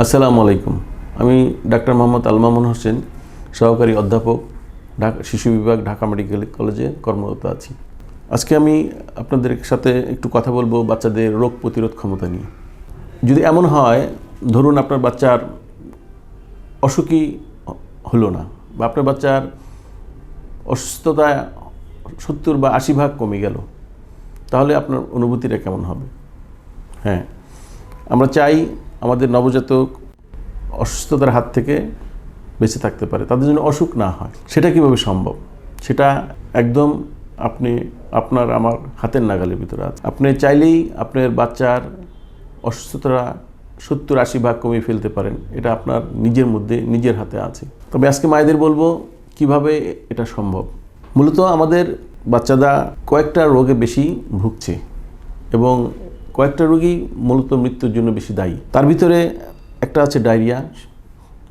আসসালামু আলাইকুম। আমি ডাক্তার মোহাম্মদ আল মামুন হোসেন, সহকারী অধ্যাপক, শিশু বিভাগ, ঢাকা মেডিকেল কলেজে কর্মরত আছি। আজকে আমি আপনাদের সাথে একটু কথা বলবো বাচ্চাদের রোগ প্রতিরোধ ক্ষমতা নিয়ে। যদি এমন হয়, ধরুন আপনার বাচ্চার অসুখই হলো না, বা আপনার বাচ্চার অসুস্থতা 70 বা 80% কমে গেল, তাহলে আপনার অনুভূতিটা কেমন হবে? হ্যাঁ, আমরা চাই আমাদের নবজাতক অসুস্থতার হাত থেকে বেঁচে থাকতে পারে, তাদের জন্য অসুখ না হয়। সেটা কিভাবে সম্ভব? সেটা একদম আপনার আমার হাতের নাগালের ভিতরে আছে। আপনি চাইলেই আপনার বাচ্চার অসুস্থতা 70-80% কমিয়ে ফেলতে পারেন। এটা আপনার নিজের মধ্যে, নিজের হাতে আছে। তবে আজকে মায়েদের বলবো কিভাবে এটা সম্ভব। মূলত আমাদের বাচ্চারা কয়েকটা রোগে বেশি ভুগছে এবং কয়েকটা রোগই মূলত মৃত্যুর জন্য বেশি দায়ী। তার ভিতরে একটা আছে ডায়রিয়া,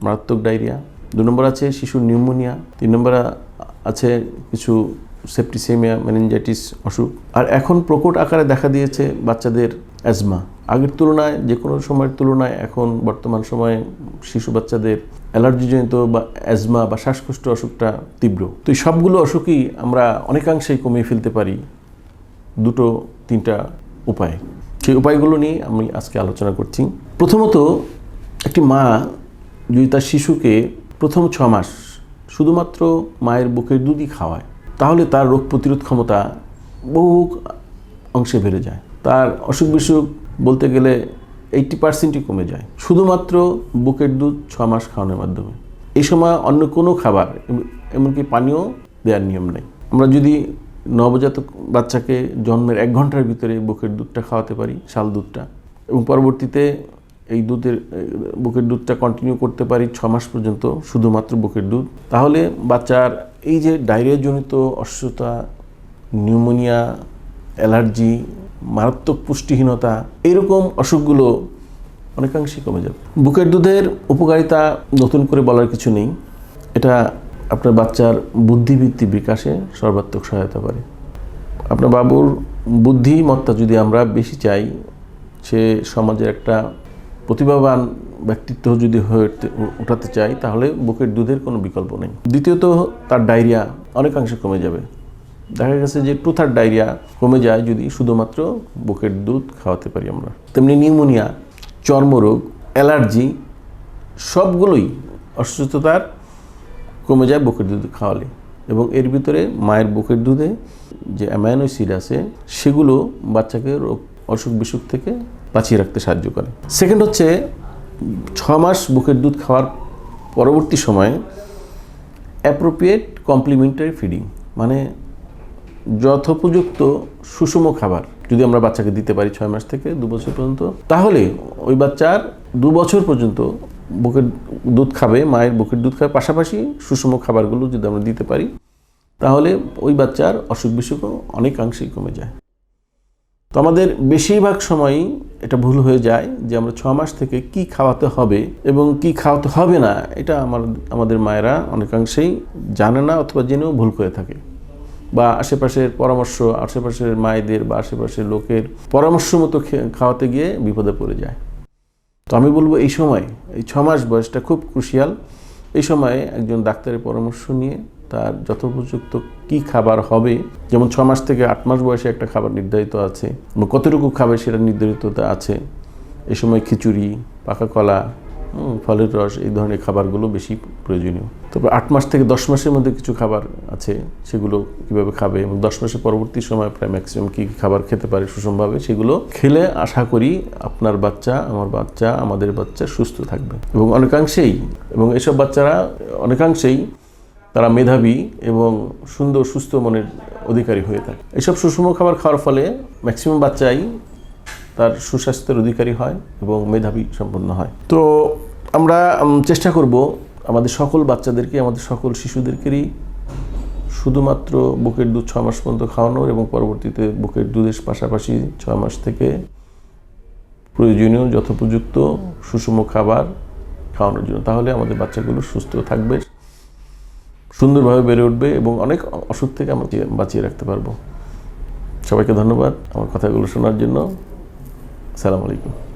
মারাত্মক ডায়রিয়া। 2 নম্বর আছে শিশুর নিউমোনিয়া। 3 নম্বর আছে কিছু সেপ্টিসেমিয়া, মেনিনজাইটিস অসুখ। আর এখন প্রকট আকারে দেখা দিয়েছে বাচ্চাদের অ্যাজমা। আগের তুলনায়, যে কোনো সময়ের তুলনায় এখন বর্তমান সময়ে শিশু বাচ্চাদের অ্যালার্জিজনিত বা অ্যাজমা বা শ্বাসকষ্ট অসুখটা তীব্র। তো এই সবগুলো অসুখই আমরা অনেকাংশেই কমিয়ে ফেলতে পারি 2-3টা উপায়। সেই উপায়গুলো নিয়ে আমি আজকে আলোচনা করছি। প্রথমত, একটি মা যদি তার শিশুকে প্রথম 6 মাস শুধুমাত্র মায়ের বুকের দুধই খাওয়ায়, তাহলে তার রোগ প্রতিরোধ ক্ষমতা বহু অংশে বেড়ে যায়। তার অসুখ বিসুখ বলতে গেলে 80%ই কমে যায় শুধুমাত্র বুকের দুধ 6 মাস খাওয়ানোর মাধ্যমে। এই সময় অন্য কোনো খাবার, এমনকি পানীয় দেওয়ার নিয়ম নেই। আমরা যদি নবজাতক বাচ্চাকে জন্মের 1 ঘন্টার ভিতরে বুকের দুধটা খাওয়াতে পারি, শাল দুধটা, এবং পরবর্তীতে এই বুকের দুধটা কন্টিনিউ করতে পারি 6 মাস পর্যন্ত শুধুমাত্র বুকের দুধ, তাহলে বাচ্চার এই যে ডায়রিয়াজনিত অসুস্থতা, নিউমোনিয়া, অ্যালার্জি, মারাত্মক পুষ্টিহীনতা, এইরকম অসুখগুলো অনেকাংশেই কমে যাবে। বুকের দুধের উপকারিতা নতুন করে বলার কিছু নেই। এটা আপনার বাচ্চার বুদ্ধিবৃত্তি বিকাশে সর্বাত্মক সহায়তা করে। আপনার বাবুর বুদ্ধিমত্তা যদি আমরা বেশি চাই, সে সমাজের একটা প্রতিভাবান ব্যক্তিত্ব যদি উঠাতে চাই, তাহলে বুকের দুধের কোনো বিকল্প নেই। দ্বিতীয়ত, তার ডায়রিয়া অনেকাংশে কমে যাবে। দেখা গেছে যে 2/3 ডায়রিয়া কমে যায় যদি শুধুমাত্র বুকের দুধ খাওয়াতে পারি আমরা। তেমনি নিউমোনিয়া, চর্মরোগ, অ্যালার্জি সবগুলোই অসুস্থতার কমে যায় বুকের দুধ খাওয়ালে। এবং এর ভিতরে মায়ের বুকের দুধে যে অ্যামাইনো অ্যাসিড আছে, সেগুলো বাচ্চাকে অসুখ বিসুখ থেকে বাঁচিয়ে রাখতে সাহায্য করে। সেকেন্ড হচ্ছে, 6 মাস বুকের দুধ খাওয়ার পরবর্তী সময়ে অ্যাপ্রোপ্রিয়েট কমপ্লিমেন্টারি ফিডিং, মানে যথোপযুক্ত সুষম খাবার যদি আমরা বাচ্চাকে দিতে পারি 6 মাস থেকে 2 বছর পর্যন্ত, তাহলে ওই বাচ্চার 2 বছর পর্যন্ত বুকের দুধ খাবে, মায়ের বুকের দুধ খাবে, পাশাপাশি সুষম খাবারগুলো যদি আমরা দিতে পারি, তাহলে ওই বাচ্চার অসুখ বিসুখও অনেকাংশেই কমে যায়। তো আমাদের বেশিরভাগ সময়ই এটা ভুল হয়ে যায় যে আমরা 6 মাস থেকে কি খাওয়াতে হবে এবং কি খাওয়াতে হবে না, এটা আমাদের মায়েরা অনেকাংশেই জানে না, অথবা জেনেও ভুল করে থাকে, বা আশেপাশের পরামর্শ, আশেপাশের মায়েদের বা আশেপাশের লোকের পরামর্শ মতো খাওয়াতে গিয়ে বিপদে পড়ে যায়। তো আমি বলবো, এই সময়, এই 6 মাস বয়সটা খুব ক্রুশিয়াল। এই সময়ে একজন ডাক্তারের পরামর্শ নিয়ে তার যথোপযুক্ত কি খাবার হবে, যেমন 6 মাস থেকে 8 মাস বয়সে একটা খাবার নির্ধারিত আছে, কতটুকু খাবে সেটা নির্ধারিত আছে। এই সময় খিচুড়ি, পাকা কলা, ফলের রস, এই ধরনের খাবারগুলো বেশি প্রয়োজনীয়। তারপর 8 মাস থেকে 10 মাসের মধ্যে কিছু খাবার আছে, সেগুলো কিভাবে খাবে, এবং 10 মাসের পরবর্তী সময় প্রায় ম্যাক্সিমাম কী খাবার খেতে পারে সুষমভাবে, সেগুলো খেলে আশা করি আপনার বাচ্চা, আমার বাচ্চা, আমাদের বাচ্চা সুস্থ থাকবে। এবং এসব বাচ্চারা অনেকাংশেই তারা মেধাবী এবং সুন্দর সুস্থ মনের অধিকারী হয়ে থাকে। এইসব সুষম খাবার খাওয়ার ফলে ম্যাক্সিমাম বাচ্চাই তার সুস্বাস্থ্যের অধিকারী হয় এবং মেধাবী সম্পন্ন হয়। তো আমরা চেষ্টা করব আমাদের সকল বাচ্চাদেরকে, আমাদের সকল শিশুদেরকেই শুধুমাত্র বুকের দুধ 6 মাস পর্যন্ত খাওয়ানোর, এবং পরবর্তীতে বুকের দুধের পাশাপাশি 6 মাস থেকে প্রয়োজনীয় যথোপযুক্ত সুষম খাবার খাওয়ানোর জন্য। তাহলে আমাদের বাচ্চাগুলো সুস্থ থাকবে, সুন্দরভাবে বেড়ে উঠবে এবং অনেক অসুখ থেকে আমরা বাঁচিয়ে রাখতে পারবো। সবাইকে ধন্যবাদ আমার কথাগুলো শোনার জন্য। আসসালামু আলাইকুম।